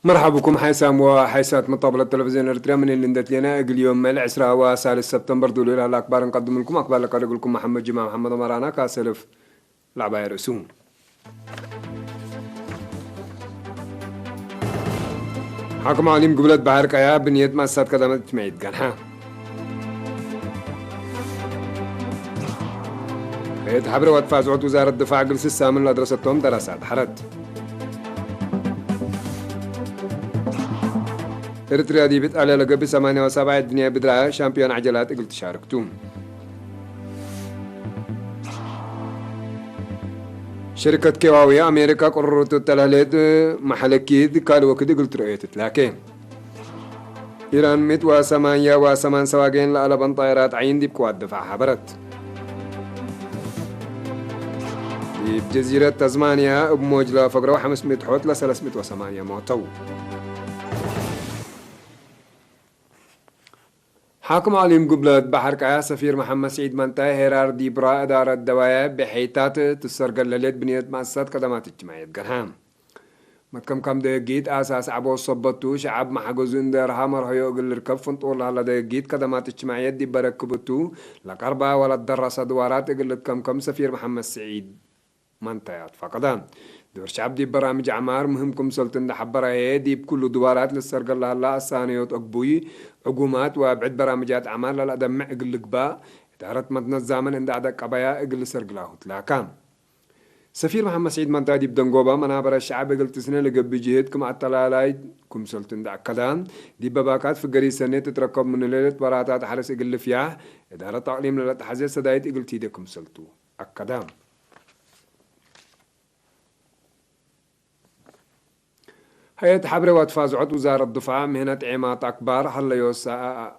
مرحبا بكم حيسام وحيسات من طاولة التلفزيون الارتريا من اللي ندت لنا اليوم العسرة وثالث سبتمبر دول الأخبار نقدم لكم أخبار لك لكم محمد جماعة محمد مرانا كاسلف لعبة يرسوم حاكم عليم قبلت بحر كيا بنية مؤسسات قدمت تميد كانها هيئة حبر واتفاز وزارة الدفاع جلس السامن لدرستهم دراسات حرد إرتريا دي بتقال لقب 78 الدنيا بدرا شامبيون عجلات قلت شاركتم شركة كيواوية أمريكا قررت تلاليد محلكيد قالوا كده قلت رأيت لكن إيران 108 سواقين لألبان طائرات عين دي بقوات دفاع حبرت بجزيرة تزمانيا بموجلة فقرة 500 حوت ل 308 موتو حاكم عليم قبلت بحر كايا سفير محمد سعيد منتهي هيرار ديبرا إدارة الدوايا بحيثات تسرقل لليد بنية مؤسسات قدمات اجتماعية قرهام متكم كم دقيقيت أساس عبو صبتو شعب محجوزين دارها مرهيو قل ركب فنطول هلا دقيقيت قدمات اجتماعية دي بركبتو لقربا ولا درس دوارات قلت كم سفير محمد سعيد منتهي فقدام دور شعب دي برامج عمار مهمكم سلطن حبرا هي بكل دوارات للسرقل هلا الثانيوت أقبوي عقومات وبعد برامجات أعمال لا دمع إقل قباء إدارة مدن الزامن عند عدك قبايا إقل سرقلاهوت لكن سفير محمد سعيد منتادي بدنقوبة منابر الشعب إقل تسنة لقب جهدكم التلالاي كم سلطن دا كدان دي بباكات في قري سنة تتركب من ليلة براتات حرس إقل فيها إدارة تعليم للتحزير سدايت إقل تيدكم سلطو أكدام هيئة حبر واتفاز عد وزارة الدفاع مهنة عمات أكبر هلا يوسع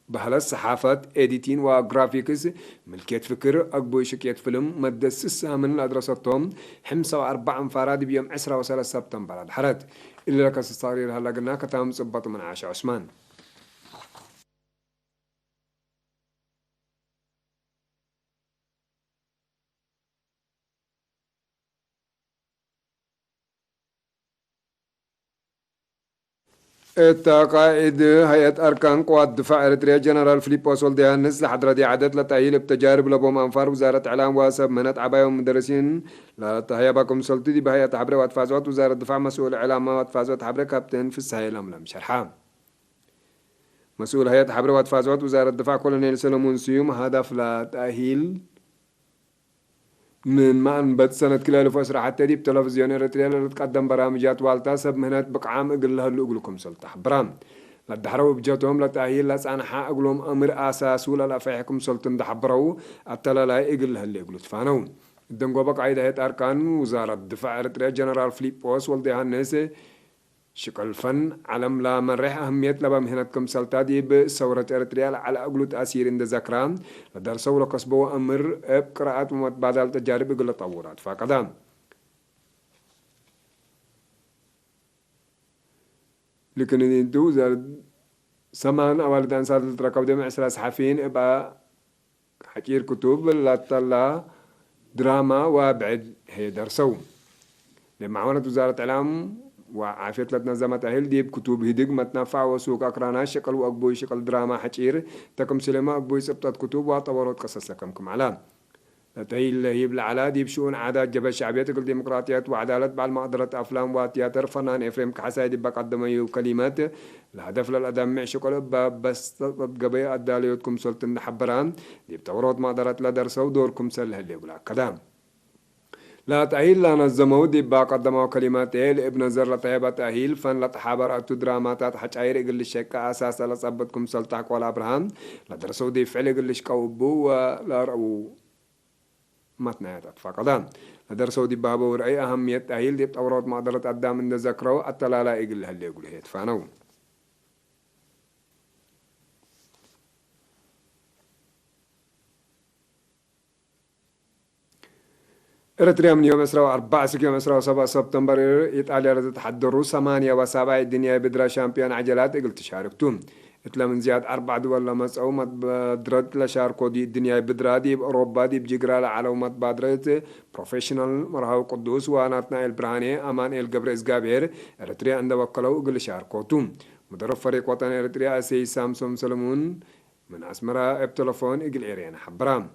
بهلا الصحافة إديتين وغرافيكس ملكية فكر أقبو شكية فيلم مدس السامن لأدرستهم 5 و4 انفراد بيوم 10 سبتمبر الحرد اللي لك الصارير هلا قلنا كتام صبط من عاش عثمان قائد هيئة أركان قوات الدفاع إريتريا جنرال فيليبوس ولديانس لحضرة دي عدد لتأهيل بتجارب لبوم أنفار وزارة إعلام واسب منت عباية ومدرسين لتهيئ باكم سلطي دي بهيئة حبرة واتفازوات وزارة الدفاع مسؤول إعلام واتفازوات حبرة كابتن في السهيل الأملم شرحان مسؤول هيئة حبرة واتفازوات وزارة الدفاع كولونيل سلمون سيوم هدف لتأهيل من ما أنبت سنة كلا لفسرة حتى دي بتلفزيون إريتريا لتقدم برامجات والتا سب مهنات بقعام أقل لها اللي أقولكم سلطة برام لدحروا بجاتهم لتأهيل لسان حق أقولهم أمر أساس ولا لا فيحكم سلطن دحبروا التلا لا أقل لها اللي أقولوا تفانوا الدنقوا بقى عيدة هيئة أركان وزارة الدفاع إريتريا جنرال فيليبوس والديها الناس شكل فن علم لا من ريح أهمية لبا مهنتكم سلطادي بثورة إريتريا على أقول تأثير إن ذكران لدرسوا لقصبوا أمر بقراءات ومتبادل تجارب يقول تطورات فقدام لكن انتو سمان أول دانسات التركب دي معسرة صحفيين إبقى حكير كتب لا تلا دراما وبعد هي درسوا لمعونة وزارة إعلام وعافية لتنظمت أهل دي بكتب هدق متنفع وسوق أقرانا شكل وأقبوي شكل دراما حجير تكم سلمة أقبوي سبتات كتب وطورات قصص لكم على لتهي اللي يبلع على دي بشؤون عادات جبهة الشعبية تقول ديمقراطيات وعدالة بعد ما قدرت أفلام وتياتر فنان إفريم كحسايد بقدم كلمات الهدف للأدم شكل بس قبية أداليوتكم سلطن حبران دي بتورات ما قدرت لدرسوا دوركم سله اللي يقول كلام لا تأهيل لا نظموا دي قدموا كلمات لابن زر لطيبة تأهيل فن لتحابر أتو دراماتات حجاير يقول الشيك أساسا لصبتكم سلطاك ولا أبراهام لدرسوا دي فعل يقول الشكاوبو ولا رأوا متنايات فقدان لدرسوا دي بابا ورأي أهمية تأهيل دي بتورات ما قدرت أدام من ذكروا التلالا يقول هاللي يقول هيت فانو إريتريا من يوم 4 يوم 7 سبتمبر إيطاليا تحضروا 8 و7 الدنيا بدرا شامبيون عجلات قلت تشاركتم إتلا من زياد 4 دول لمسعو متبادرت لشاركو دي الدنيا بدرا دي بأوروبا دي بجيجرا على متبادرت بروفيشنال مرهاو قدوس وناتنا البرهاني أمان الجبرز جابير إريتريا عند وكلو قل شاركوتوم مدرب فريق وطن إريتريا سي سامسون سلمون من أسمرا بتلفون إجل إيرين حبرام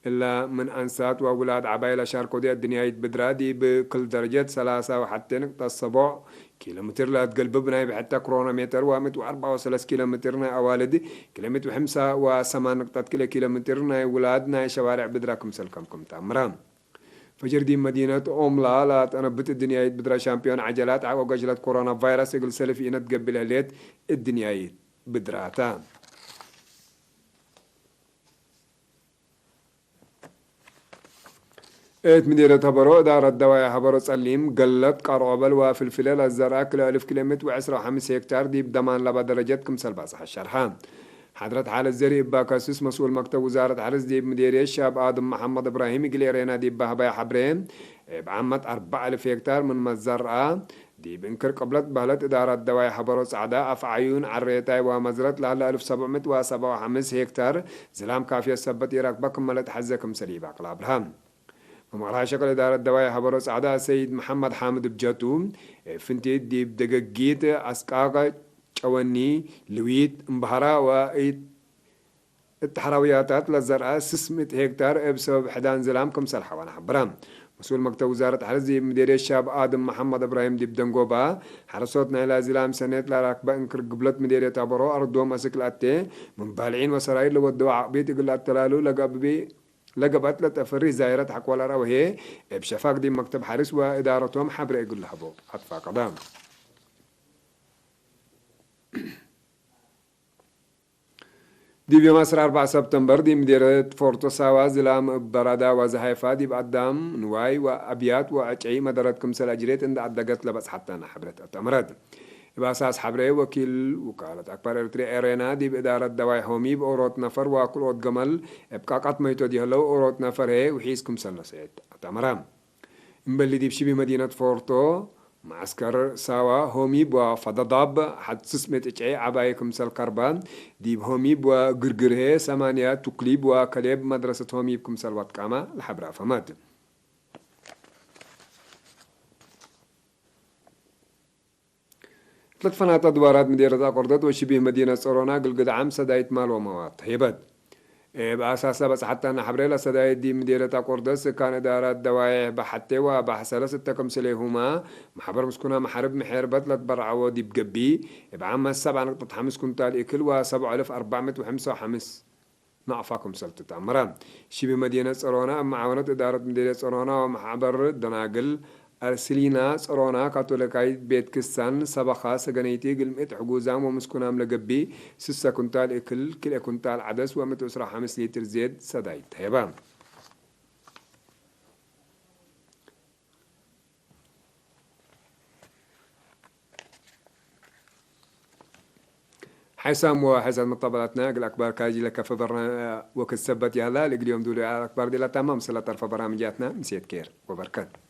إلا من أنسات وأولاد عبايلة شاركو دي الدنيا بدرا دي بكل درجة 3 وحتى نقطة 7 كيلومتر لا تقلب بناي بحتى كورونا متر ومت و4 كيلومترنا أوالدي كيلومتر وحمسة وثمان نقطة كيلومترنا ولادنا شوارع بدراكم سلكمكم تامرام فجر دي مدينة أملا لا تنبت الدنيا بدرا شامبيون عجلات عقو جلت كورونا فيروس يقول سلف إنت قبل هليت الدنيا بدراتا مديرة هبرو دار الدواء هبرو سليم قلت قرابل وفلفلة الزرع كل 1000 كيلومتر و15 هكتار دي بضمان لبا درجتكم سلباس الشرحان حضرت حال الزري باكاسوس مسؤول مكتب وزارة حرس دي مديرية الشاب آدم محمد إبراهيم قليرينا دي بهبايا حبرين بعمت 4000 هكتار من مزرعة دي بنكر قبلت بهلت إدارة الدواء حبرو سعداء أفعيون عريتاي ومزرت لها 1757 هكتار زلام كافية سبت إيراك بكم ملت حزكم سليبا قلابرهام ومعها شكل إدارة الدواء حبرس أعداء سيد محمد حامد بجاتوم فنتي دي بدقيت أسقاقة شواني لويت مبهرة وإيت التحراوياتات للزرعة 600 هكتار بسبب حدان زلام كمسل حوانا حبرام مسؤول مكتب وزارة حرس دي مدير الشاب آدم محمد إبراهيم دي بدنقوبا حرصوتنا إلى زلام سنة لا راكبة انكر قبلت مديرية تابرو أردوم أسك الأتي من بالعين وسرايل لو الدواء بيت يقول التلالو لقبي لقبت لتفري زائرة حق ولا روهي بشفاق دي مكتب حارس وإدارتهم حبر يقول لها بو حطفا قدام دي بمصر 4 سبتمبر دي مديرة فورتو ساوا زلام برادا وزهايفا دي بقدام نواي وأبيات وأجعي مدارتكم سلاجريت عند عدقت لبس حتى أنا حبرت أتمرد بأساس حبري وكيل وكالة أكبر إرتري إرينا دي بإدارة دواي هومي بأوروت نفر وكل أوت جمل بقاقات ميتو دي هلو أوروت نفر هي وحيسكم سلسيت أتمرام مبلي دي بشبه مدينة فورتو معسكر ساوا هومي بوا فضضاب حد سسمت إجعي عبايكم سل كربان دي بهومي بوا قرقره 8 تقليب وكليب مدرسة هومي بكم سل واتقاما الحبرا فمات ثلاث فنادق أدوارات مديرة قردت وشبه مدينة صورونا قل عام سدايت مال ومواد هيبت بأساسا بس حتى أنا حبريلا سدايت دي مديرة قردس كان إدارة دواعي بحتى وبحسلة 6 سليهما محبر مسكونا محارب محاربت لتبرعوا دي بقبي بعام 7.5 كنتال إكل و7455 نعفاكم سلطة مرام شبه مدينة صورونا معاونة إدارة مديرة صورونا ومحبر دناقل أرسلينا صرونا كاتوليكاي بيت كسان سبخا سجنيتي قلمت حجوزام ومسكونا ملقبي 6 كنتال إكل كل كنتال عدس ومتوسرة 5 لتر زيت سدايت هيبان حسام وحسن مطبلاتنا قل أكبر كاجي لك في برنامج وكسبت يا هلا اليوم دولي على أكبر دي لا تمام سلا طرف برامجاتنا مسيت كير وبركات